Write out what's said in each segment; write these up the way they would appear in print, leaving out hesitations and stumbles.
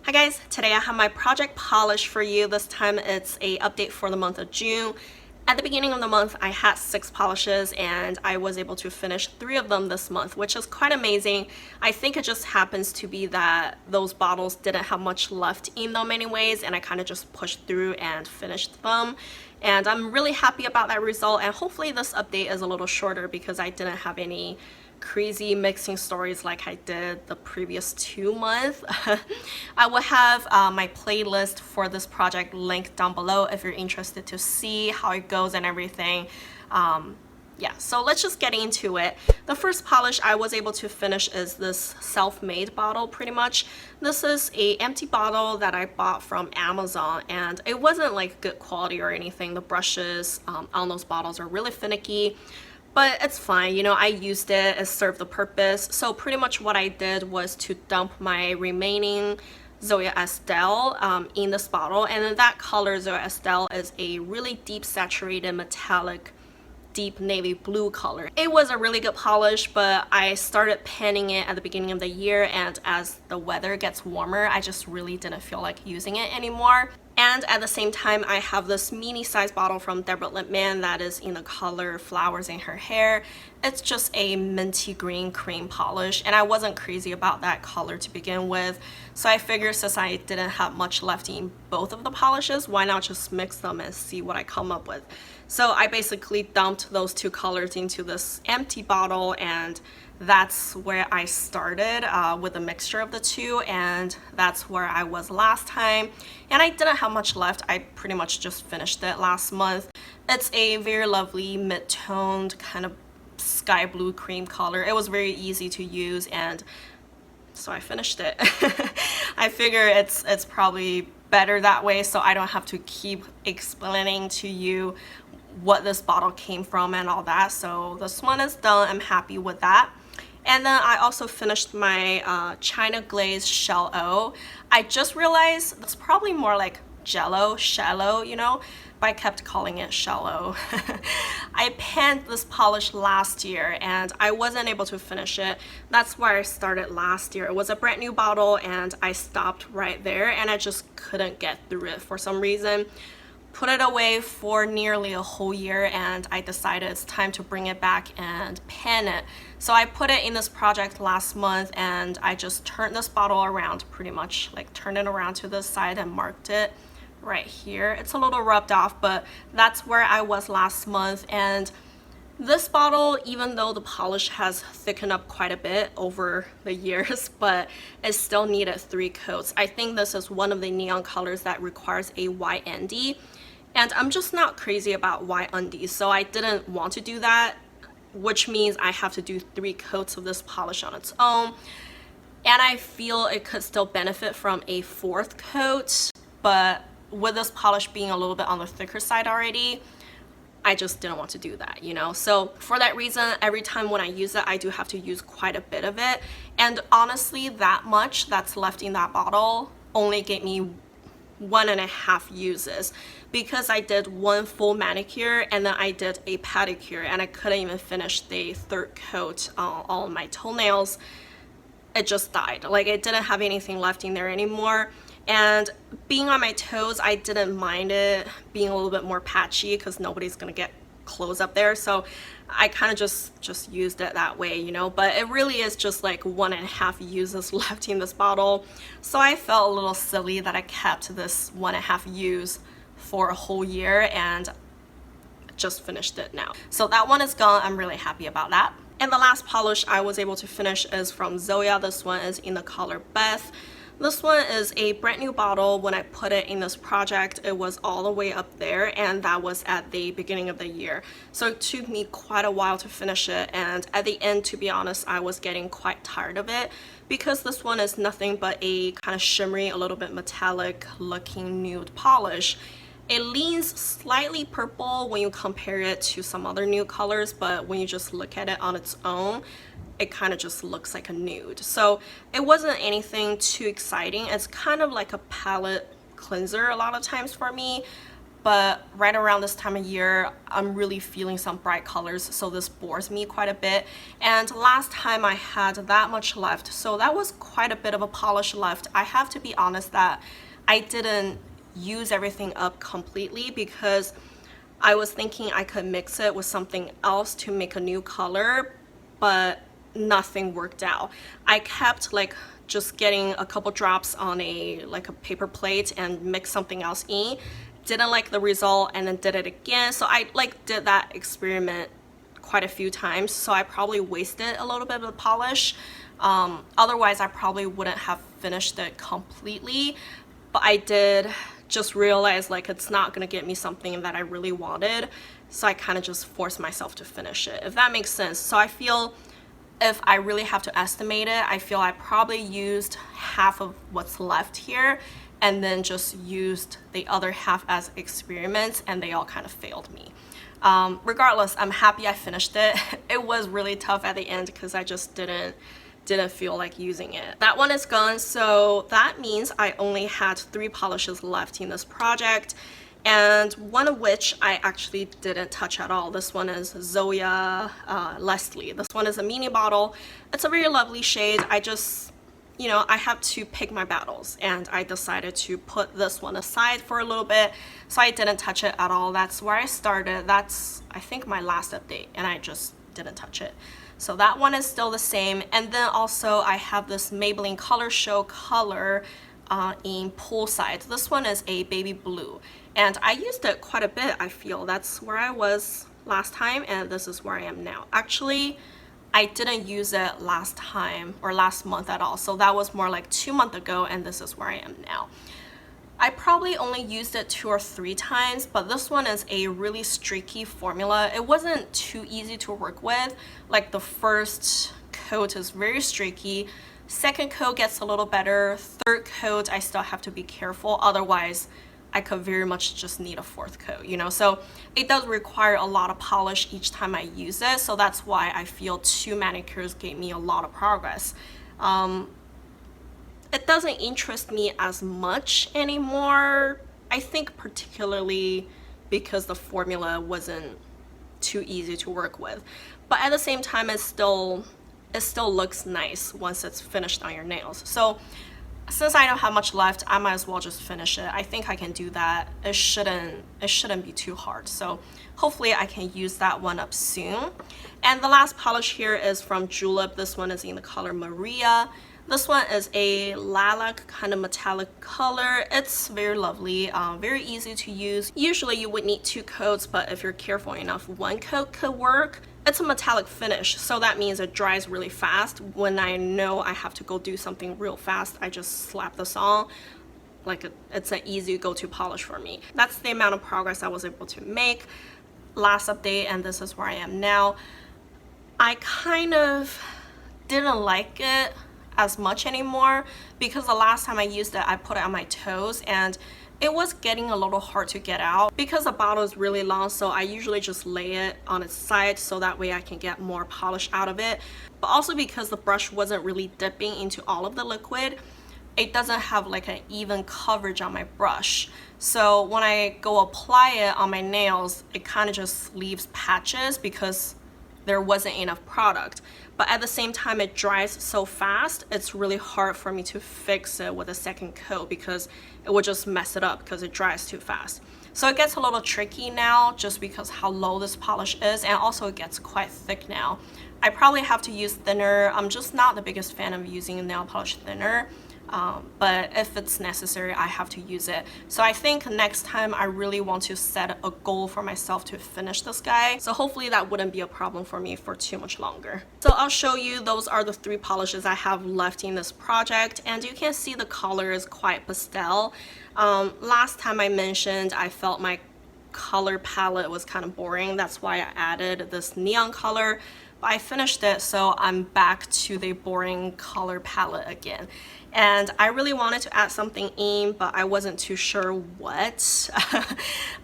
Hi guys, today I have my project polish for you. This time it's a update for the month of June. At the beginning of the month, I had 6 polishes and I was able to finish 3 of them this month, which is quite amazing. I think it just happens to be that those bottles didn't have much left in them anyways, and I kind of just pushed through and finished them. And I'm really happy about that result, and hopefully this update is a little shorter because I didn't have any crazy mixing stories like I did the previous 2 months. I will have my playlist for this project linked down below if you're interested to see how it goes and everything. Yeah, so let's just get into it. The first polish I was able to finish is this self-made bottle pretty much. This is a empty bottle that I bought from Amazon, and it wasn't like good quality or anything. The brushes on those bottles are really finicky. But it's fine, you know, I used it, it served the purpose. So pretty much what I did was to dump my remaining Zoya Estelle in this bottle. And then that color, Zoya Estelle, is a really deep saturated metallic deep navy blue color. It was a really good polish, but I started panning it at the beginning of the year, and as the weather gets warmer, I just really didn't feel like using it anymore. And at the same time, I have this mini size bottle from Deborah Lippmann that is in the color Flowers in Her Hair. It's just a minty green cream polish, and I wasn't crazy about that color to begin with. So I figured since I didn't have much left in both of the polishes, why not just mix them and see what I come up with. So I basically dumped those 2 colors into this empty bottle, and that's where I started with a mixture of the 2, and that's where I was last time. And I didn't have much left. I pretty much just finished it last month. It's a very lovely mid-toned kind of sky blue cream color. It was very easy to use, and so I finished it. I figure it's probably better that way, so I don't have to keep explaining to you what this bottle came from and all that. So this one is done. I'm happy with that. And then I also finished my China Glaze Shell O. I just realized it's probably more like Jello, shallow, you know, but I kept calling it shallow. I panned this polish last year and I wasn't able to finish it. That's where I started last year. It was a brand new bottle and I stopped right there, and I just couldn't get through it for some reason. Put it away for nearly a whole year, and I decided it's time to bring it back and pan it. So I put it in this project last month, and I just turned this bottle around, pretty much like turned it around to this side and marked it right here. It's a little rubbed off, but that's where I was last month. And this bottle, even though the polish has thickened up quite a bit over the years, but it still needed 3 coats. I think this is one of the neon colors that requires a white undie, and I'm just not crazy about white undies, so I didn't want to do that, which means I have to do 3 coats of this polish on its own. And I feel it could still benefit from a 4th coat, but with this polish being a little bit on the thicker side already, I just didn't want to do that, you know. So for that reason, every time when I use it, I do have to use quite a bit of it. And honestly, that much that's left in that bottle only gave me 1.5 uses, because I did 1 full manicure and then I did a pedicure, and I couldn't even finish the 3rd coat on all of my toenails. It just died. Like, it didn't have anything left in there anymore. And being on my toes, I didn't mind it being a little bit more patchy because nobody's gonna get clothes up there, so I kind of just used it that way, you know. But it really is just like 1.5 uses left in this bottle, so I felt a little silly that I kept this 1.5 use for a whole year and just finished it now. So that one is gone. I'm really happy about that. And the last polish I was able to finish is from Zoya. This one is in the color Beth. This one is a brand new bottle. When I put it in this project, it was all the way up there, and that was at the beginning of the year. So it took me quite a while to finish it, and at the end, to be honest, I was getting quite tired of it because this one is nothing but a kind of shimmery, a little bit metallic looking nude polish. It leans slightly purple when you compare it to some other nude colors, but when you just look at it on its own, it kind of just looks like a nude. So it wasn't anything too exciting. It's kind of like a palette cleanser a lot of times for me. but right around this time of year, I'm really feeling some bright colors, so this bores me quite a bit. And last time I had that much left, so that was quite a bit of a polish left. I have to be honest that I didn't use everything up completely because I was thinking I could mix it with something else to make a new color, but nothing worked out. I kept like just getting a couple drops on a paper plate and mix something else in. Didn't like the result and then did it again. So I did that experiment quite a few times. So I probably wasted a little bit of the polish. Otherwise I probably wouldn't have finished it completely. But I did just realize like it's not gonna get me something that I really wanted. So I kind of just forced myself to finish it, if that makes sense. So I feel if I really have to estimate it, I feel I probably used half of what's left here and then just used the other half as experiments, and they all kind of failed me. Regardless, I'm happy I finished it. It was really tough at the end because I just didn't feel like using it. That one is gone, so that means I only had 3 polishes left in this project, and one of which I actually didn't touch at all. This one is Zoya Leslie. This one is a mini bottle. It's a very lovely shade. I just, you know, I have to pick my battles, and I decided to put this one aside for a little bit, so I didn't touch it at all. That's where I started. That's, I think, my last update, and I just didn't touch it. So that one is still the same. And then also I have this Maybelline Color Show color in Poolside. This one is a baby blue, and I used it quite a bit. I feel that's where I was last time, and this is where I am now. Actually, I didn't use it last time or last month at all, so that was more like 2 months ago, and this is where I am now. I probably only used it 2 or 3 times, but this one is a really streaky formula. It wasn't too easy to work with. Like the first coat is very streaky, second coat gets a little better, third coat I still have to be careful, otherwise I could very much just need a 4th coat, you know. So it does require a lot of polish each time I use it, so that's why I feel 2 manicures gave me a lot of progress. It doesn't interest me as much anymore, I think, particularly because the formula wasn't too easy to work with, but at the same time it still looks nice once it's finished on your nails. So since I don't have much left, I might as well just finish it. I think I can do that. It shouldn't be too hard, so hopefully I can use that one up soon. And the last polish here is from Julep. This one is in the color Maria. This one is a lilac kind of metallic color. It's very lovely, very easy to use. Usually you would need 2 coats, but if you're careful enough, 1 coat could work. It's a metallic finish, so that means it dries really fast. When I know I have to go do something real fast, I just slap this on. Like it's an easy go-to polish for me. That's the amount of progress I was able to make last update, and this is where I am now. I kind of didn't like it as much anymore because the last time I used it, I put it on my toes and it was getting a little hard to get out. Because the bottle is really long, so I usually just lay it on its side so that way I can get more polish out of it. But also because the brush wasn't really dipping into all of the liquid, it doesn't have like an even coverage on my brush. So when I go apply it on my nails, it kind of just leaves patches because there wasn't enough product. But at the same time, it dries so fast, it's really hard for me to fix it with a second coat because it would just mess it up because it dries too fast. So it gets a little tricky now just because how low this polish is, and also it gets quite thick now. I probably have to use thinner. I'm just not the biggest fan of using nail polish thinner. But if it's necessary, I have to use it. So I think next time I really want to set a goal for myself to finish this guy. So hopefully that wouldn't be a problem for me for too much longer. So I'll show you, those are the 3 polishes I have left in this project, and you can see the color is quite pastel. Last time I mentioned I felt my color palette was kind of boring. That's why I added this neon color. But I finished it, so I'm back to the boring color palette again. And I really wanted to add something in, but I wasn't too sure what. So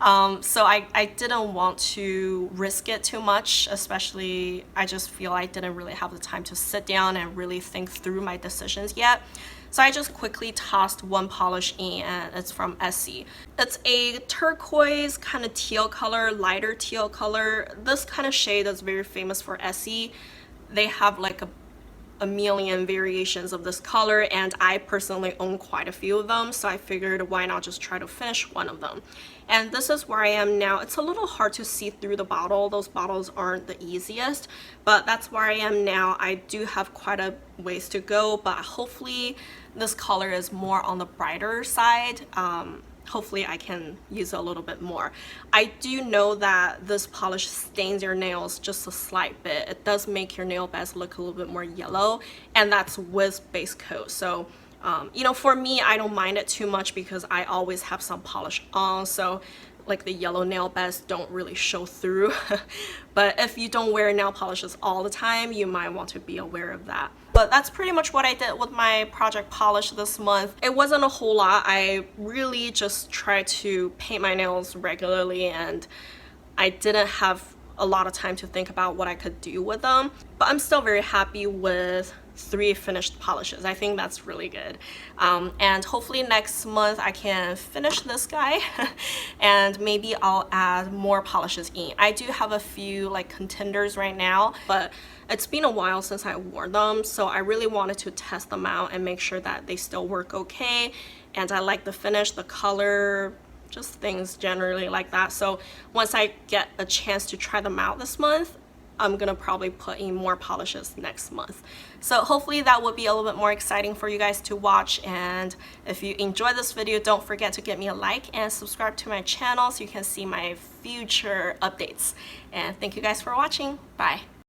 I didn't want to risk it too much, especially I just feel I didn't really have the time to sit down and really think through my decisions yet. So I just quickly tossed one polish in, and it's from Essie. It's a turquoise kind of teal color, lighter teal color. This kind of shade is very famous for Essie. They have like a million variations of this color, and I personally own quite a few of them, so I figured why not just try to finish one of them. And this is where I am now. It's a little hard to see through the bottle. Those bottles aren't the easiest, but that's where I am now. I do have quite a ways to go, but hopefully this color is more on the brighter side. Hopefully I can use it a little bit more. I do know that this polish stains your nails just a slight bit. It does make your nail beds look a little bit more yellow, and that's with base coat. So you know, for me, I don't mind it too much because I always have some polish on, so like the yellow nail beds don't really show through. But if you don't wear nail polishes all the time, you might want to be aware of that. But that's pretty much what I did with my project polish this month. It wasn't a whole lot. I really just tried to paint my nails regularly, and I didn't have a lot of time to think about what I could do with them. But I'm still very happy with 3 finished polishes. I think that's really good. And hopefully next month I can finish this guy and maybe I'll add more polishes in. I do have a few like contenders right now, but it's been a while since I wore them, so I really wanted to test them out and make sure that they still work okay, and I like the finish, the color, just things generally like that. So once I get a chance to try them out this month, I'm gonna probably put in more polishes next month. So hopefully that will be a little bit more exciting for you guys to watch. And if you enjoyed this video, don't forget to give me a like and subscribe to my channel so you can see my future updates. And thank you guys for watching. Bye.